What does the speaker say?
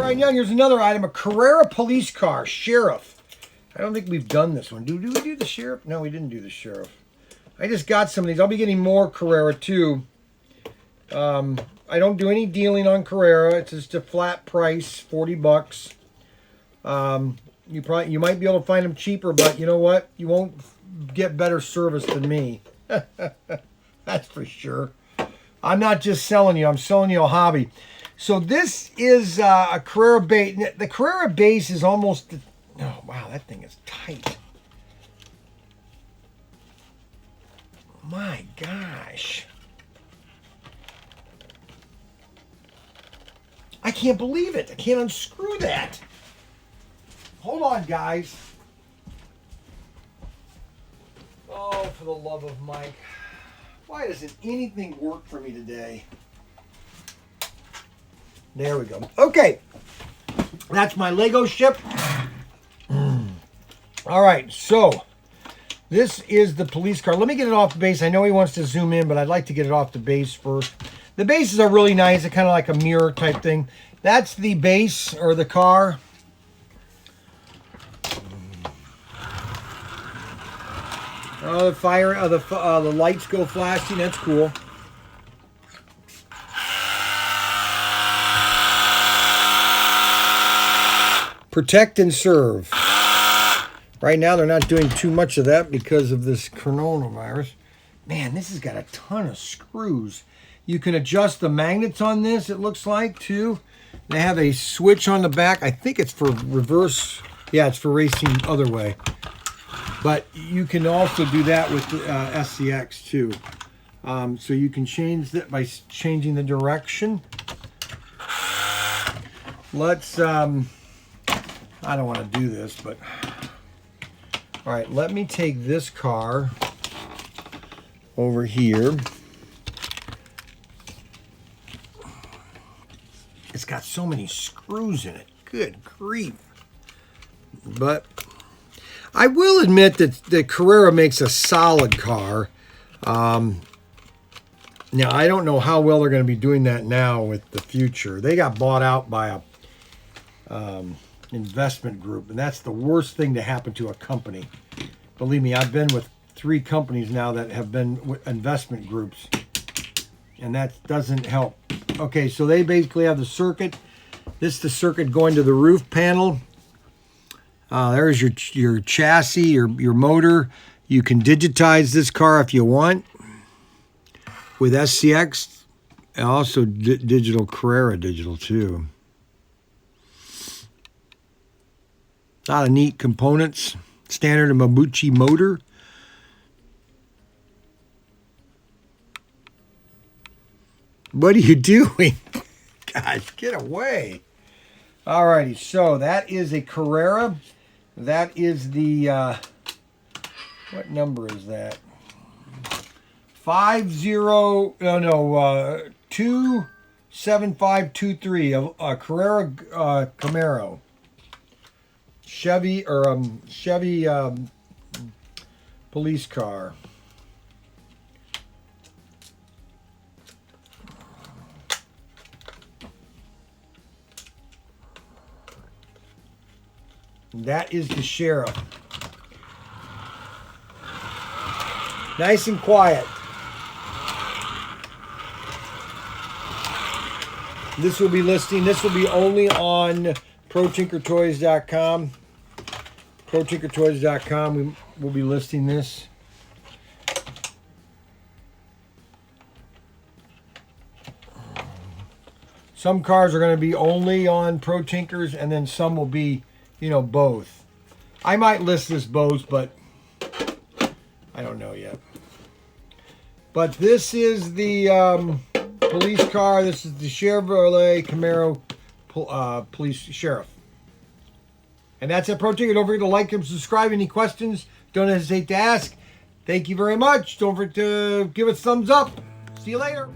Brian Young, here's another item, a Carrera police car, Sheriff. I don't think we've done this one. Do we do the Sheriff? No, we didn't do the Sheriff. I just got some of these. I'll be getting more Carrera too. I don't do any dealing on Carrera. It's just a flat price, 40 bucks. You might be able to find them cheaper, but you know what? You won't get better service than me. That's for sure. I'm not just selling you. I'm selling you a hobby. So this is a Carrera base. The Carrera base is almost... Oh, wow, that thing is tight. My gosh. I can't believe it. I can't unscrew that. Hold on, guys. Oh, for the love of Mike. Why doesn't anything work for me today? There we go. Okay. That's my Lego ship. All right, so this is the police car. Let me get it off the base. I know he wants to zoom in, but I'd like to get it off the base first. The bases are really nice. They're kind of like a mirror type thing. That's the base or the car. Oh, the fire, the lights go flashing. That's cool. Protect and serve. Right now, they're not doing too much of that because of this coronavirus. Man, this has got a ton of screws. You can adjust the magnets on this, it looks like, too. They have a switch on the back. I think it's for reverse. Yeah, it's for racing other way. But you can also do that with the SCX, too. So you can change that by changing the direction. Let's... I don't want to do this, but... All right, let me take this car over here. It's got so many screws in it. Good grief. But I will admit that the Carrera makes a solid car. Now, I don't know how well they're going to be doing that now with the future. They got bought out by a investment group, and that's the worst thing to happen to a company. Believe me, I've been with 3 companies now that have been investment groups, and that doesn't help. Okay, so they basically have the circuit. This is the circuit going to the roof panel. There's your chassis, your motor. You can digitize this car if you want with SCX, and also digital Carrera digital too. A lot of neat components. Standard Mabuchi motor. What are you doing? Gosh, get away. Alrighty, so that is a Carrera. That is the, what number is that? 27523, a Carrera Camaro. Chevy police car. That is the Sheriff. Nice and quiet. This will be listing. This will be only on ProTinkerToys.com. ProTinkerToys.com. We will be listing this. Some cars are going to be only on Pro Tinkers, and then some will be, you know, both. I might list this both, but I don't know yet. But this is the police car. This is the Chevrolet Camaro police sheriff. And that's it, Pro Tinker. Don't forget to like and subscribe. Any questions, don't hesitate to ask. Thank you very much. Don't forget to give us a thumbs up. See you later.